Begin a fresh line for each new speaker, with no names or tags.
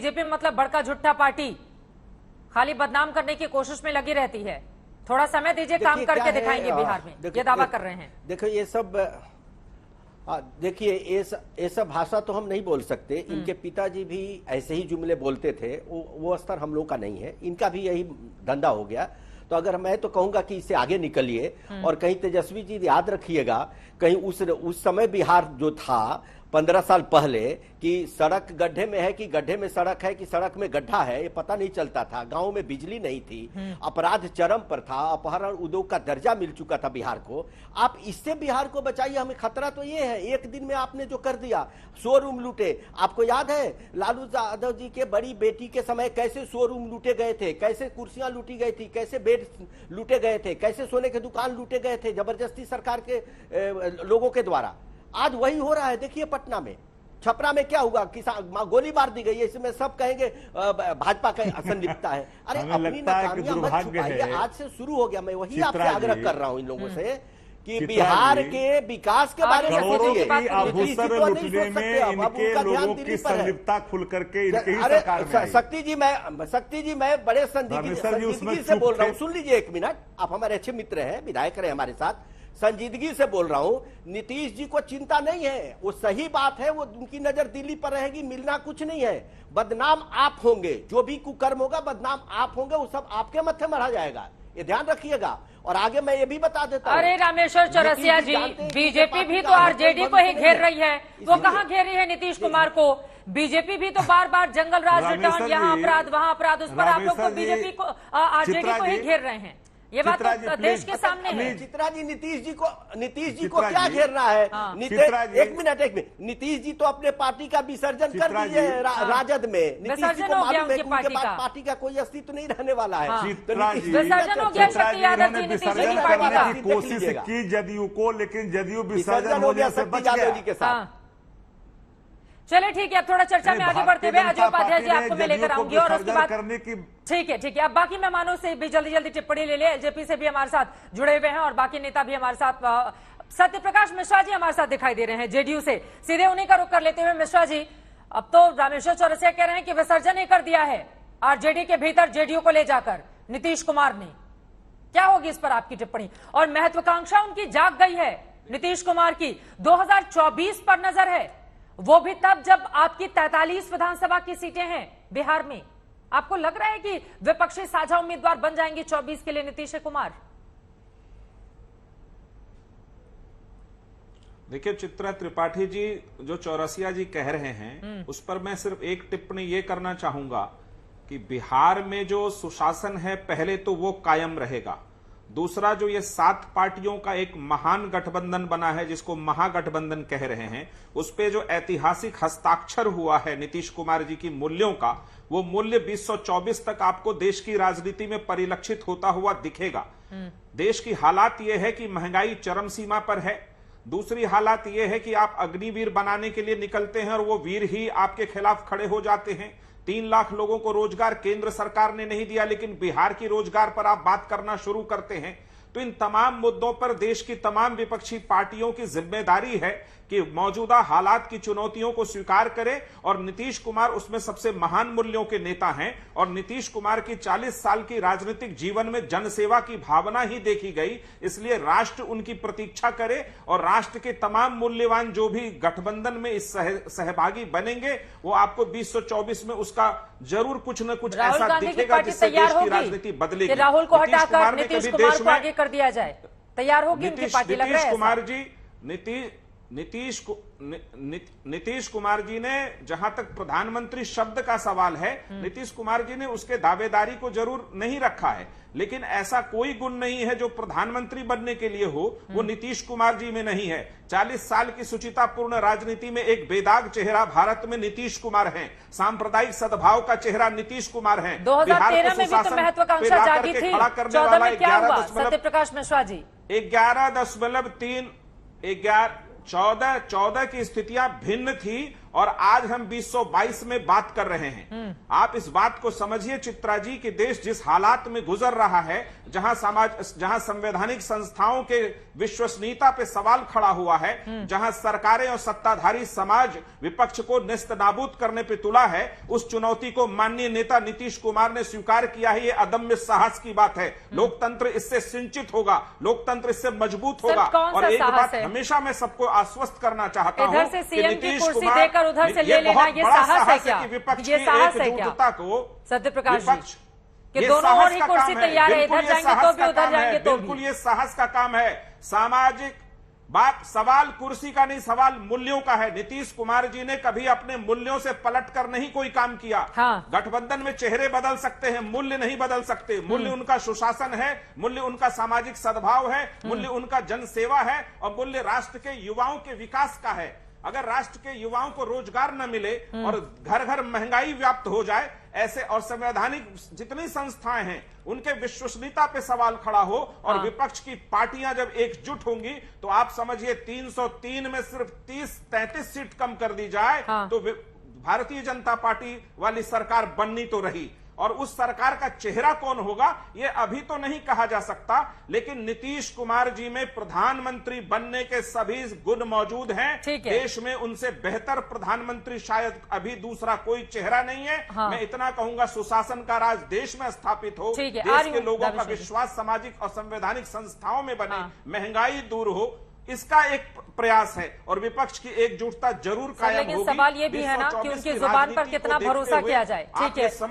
BJP मतलब बड़का झुट्ठा party, खाली बदनाम करने की कोशिश में लगी रहती है। थोड़ा समय दीजिए, काम करके दिखाएंगे बिहार में, ये दावा कर रहे हैं।
देखो ये सब, देखिए ये सब भाषा तो हम नहीं बोल सकते। इनके पिताजी भी ऐसे ही जुमले बोलते थे, वो स्तर हम लोग का नहीं है। इनका भी यही धंधा हो गया। तो अगर मैं तो कहूंगा कि इससे आगे निकलिए, और कहीं तेजस्वी जी याद रखिएगा, कहीं उस समय बिहार जो था 15 साल पहले, कि सड़क गड्ढे में है कि गड्ढे में सड़क है कि सड़क में गड्ढा है, ये पता नहीं चलता था। गांव में बिजली नहीं थी, अपराध चरम पर था, अपहरण उद्योग का दर्जा मिल चुका था बिहार को। आप इससे बिहार को बचाइए। हमें खतरा तो ये है, एक दिन में आपने जो कर दिया, शोरूम लूटे। आपको याद है लालू यादव जी के बड़ी बेटी के समय कैसे शोरूम लूटे गए थे, कैसे कुर्सियां लूटी गई थी, कैसे बेड लूटे गए थे, कैसे सोने के दुकान लूटे गए थे जबरदस्ती सरकार के लोगों के द्वारा। आज वही हो रहा है। देखिए पटना में, छपरा में क्या हुआ, किसान गोली मार दी गई है। इसमें सब कहेंगे भाजपा का संलिप्तता है। अरे अपनी नाकामियां मत छुपाइए, आज से शुरू हो गया। मैं वही आपसे आग्रह कर रहा हूं इन लोगों से कि बिहार के विकास के बारे में सोचिए।
आभूषण लूटने में इनके लोगों की संलिप्तता खुल करके इनके ही सरकार में आई।
शक्ति जी मैं बड़े संजीदगी से बोल रहा हूँ। सुन लीजिए एक मिनट, आप हमारे अच्छे मित्र हैं, विधायक रहे हमारे साथ। संजीदगी से बोल रहा हूं, नीतीश जी को चिंता नहीं है, वो सही बात है, वो उनकी नजर दिल्ली पर रहेगी, मिलना कुछ नहीं है। बदनाम आप होंगे, जो भी कुकर्म होगा बदनाम आप होंगे, वो सब आपके मत्थे मरा जाएगा, ये ध्यान रखिएगा। और आगे मैं ये भी बता देता हूं,
अरे रामेश्वर चौरसिया जी, बीजेपी भी तो आरजेडी को ही घेर रही है, वो कहां घेर रही है नीतीश कुमार को? बीजेपी भी तो बार बार जंगल राज रिटर्न, यहाँ अपराध वहां अपराध, उस पर आप लोग तो बीजेपी को आरजेडी को ही घेर रहे हैं। ये बात तो देश के सामने है।
चित्रा जी, नीतीश जी को क्या घेरना है? एक मिनट, नीतीश जी तो अपने पार्टी का विसर्जन कर दीजिए राजद में। नीतीश जी को मालूम है कि उनके पास पार्टी का कोई अस्तित्व नहीं रहने वाला है।
विसर्जन हो गया शक्ति यादव जी, नीतीश जी की पार्टी का।
कोशिश की जदयू को, लेकिन जदयू विसर्जन हो गया शक्ति यादव जी के साथ।
चलिए ठीक है, अब थोड़ा चर्चा में आगे बढ़ते हुए अजय उपाध्याय जी आपको मैं लेकर आऊंगी, और उसके बाद ठीक है अब बाकी मेहमानों से भी जल्दी टिप्पणी ले ले। एलजेपी से भी हमारे साथ जुड़े हुए हैं और बाकी नेता भी हमारे साथ। सत्यप्रकाश मिश्रा जी हमारे साथ दिखाई दे रहे हैं जेडीयू से, सीधे उन्हीं का रुख कर लेते हुए। मिश्रा जी, अब तो रामेश्वर चौरसिया कह रहे हैं कि विसर्जन ही कर दिया है आरजेडी के भीतर जेडीयू को ले जाकर नीतीश कुमार ने। क्या होगी इस पर आपकी टिप्पणी? और महत्वाकांक्षा उनकी जाग गई है नीतीश कुमार की, 2024 पर नजर है, वो भी तब जब आपकी 43 विधानसभा की सीटें हैं बिहार में। आपको लग रहा है कि विपक्षी साझा उम्मीदवार बन जाएंगे 24 के लिए नीतीश कुमार?
देखिए चित्रा त्रिपाठी जी, जो चौरसिया जी कह रहे हैं उस पर मैं सिर्फ एक टिप्पणी ये करना चाहूंगा कि बिहार में जो सुशासन है पहले तो वो कायम रहेगा। दूसरा, जो ये 7 पार्टियों का एक महान गठबंधन बना है जिसको महागठबंधन कह रहे हैं, उस पे जो ऐतिहासिक हस्ताक्षर हुआ है नीतीश कुमार जी की मूल्यों का, वो मूल्य 2024 तक आपको देश की राजनीति में परिलक्षित होता हुआ दिखेगा। देश की हालात ये है कि महंगाई चरम सीमा पर है। दूसरी हालात ये है कि आप अग्निवीर बनाने के लिए निकलते हैं और वो वीर ही आपके खिलाफ खड़े हो जाते हैं। 3 लाख लोगों को रोजगार केंद्र सरकार ने नहीं दिया, लेकिन बिहार की रोजगार पर आप बात करना शुरू करते हैं। तो इन तमाम मुद्दों पर देश की तमाम विपक्षी पार्टियों की जिम्मेदारी है कि मौजूदा हालात की चुनौतियों को स्वीकार करें, और नीतीश कुमार उसमें सबसे महान मूल्यों के नेता हैं। और नीतीश कुमार की 40 साल की राजनीतिक जीवन में जनसेवा की भावना ही देखी गई, इसलिए राष्ट्र उनकी प्रतीक्षा करे, और राष्ट्र के तमाम मूल्यवान जो भी गठबंधन में इस सहभागी बनेंगे, वो आपको 2024 में उसका जरूर कुछ न कुछ ऐसा दिखेगा जिससे देश की राजनीति बदलेगी।
राहुल को हटाकर नीतीश कुमार को आगे कर दिया जाए, तैयार होगी उनकी पार्टी, लग रहा है? नीतीश कुमार जी ने, जहां तक प्रधानमंत्री शब्द का सवाल है, नीतीश कुमार जी ने उसके दावेदारी को जरूर नहीं रखा है, लेकिन ऐसा कोई गुण नहीं है जो प्रधानमंत्री बनने के लिए हो, वो नीतीश कुमार जी में नहीं है। 40 साल की सुचितापूर्ण राजनीति में एक बेदाग चेहरा भारत में नीतीश कुमार हैं। सांप्रदायिक सद्भाव का चेहरा नीतीश कुमार हैं। 2013 में भी तो महत्वाकांक्षा जागी थी, 14 में क्या हुआ सत्यप्रकाश मिश्रा जी?
11.3 14 की स्थितियां भिन्न थी, और आज हम 2022 में बात कर रहे हैं। आप इस बात को समझिए चित्रा जी कि देश जिस हालात में गुजर रहा है, जहां संवैधानिक संस्थाओं के विश्वसनीयता पे सवाल खड़ा हुआ है, जहां सरकारें और सत्ताधारी समाज विपक्ष को नेस्तनाबूद करने पे तुला है, उस चुनौती को माननीय नेता नीतीश कुमार ने स्वीकार किया है। ये अदम्य साहस की बात है। लोकतंत्र इससे सिंचित होगा, लोकतंत्र इससे मजबूत होगा। और एक बात हमेशा मैं सबको आश्वस्त करना चाहता हूं कि नीतीश कुमार
उधर से ले लेना, ये साहस है क्या?
विपक्ष
ये
की
साहस है क्या?
एकजुटता को
सत्यप्रकाश जी कि
ये
दोनों
साहस
और ही
का
कुर्सी
काम है।
तैयार है,
बिल्कुल
इधर
ये
जाएंगे
साहस
तो भी
का
उधर
काम है।
जाएंगे तो
बिल्कुल
भी।
ये साहस का काम है। सामाजिक बात, सवाल कुर्सी का नहीं, सवाल मूल्यों का है। नीतीश कुमार जी ने कभी अपने मूल्यों से पलटकर नहीं कोई काम किया।
हाँ।
गठबंधन में चेहरे बदल सकते हैं, मूल्य नहीं बदल सकते। मूल्य उनका सुशासन है, मूल्य उनका सामाजिक सद्भाव है, मूल्य उनका जनसेवा है, और मूल्य राष्ट्र के युवाओं के विकास का है। अगर राष्ट्र के युवाओं को रोजगार न मिले और घर घर महंगाई व्याप्त हो जाए, ऐसे और संवैधानिक जितनी संस्थाएं हैं उनके विश्वसनीयता पे सवाल खड़ा हो, और विपक्ष की पार्टियां जब एकजुट होंगी, तो आप समझिए 303 में सिर्फ 30-33 सीट कम कर दी जाए तो भारतीय जनता पार्टी वाली सरकार बननी तो रही। और उस सरकार का चेहरा कौन होगा ये अभी तो नहीं कहा जा सकता, लेकिन नीतीश कुमार जी में प्रधानमंत्री बनने के सभी गुण मौजूद हैं। देश में उनसे बेहतर प्रधानमंत्री शायद अभी दूसरा कोई चेहरा नहीं है। मैं इतना कहूंगा, सुशासन का राज देश में स्थापित हो, देश के लोगों का विश्वास सामाजिक और संवैधानिक संस्थाओं में बने, महंगाई दूर हो, इसका एक प्रयास है और विपक्ष की एकजुटता जरूर कायम होगी।
लेकिन सवाल ये भी है ना कि उनकी जुबान पर कितना भरोसा किया जाए। ठीक है।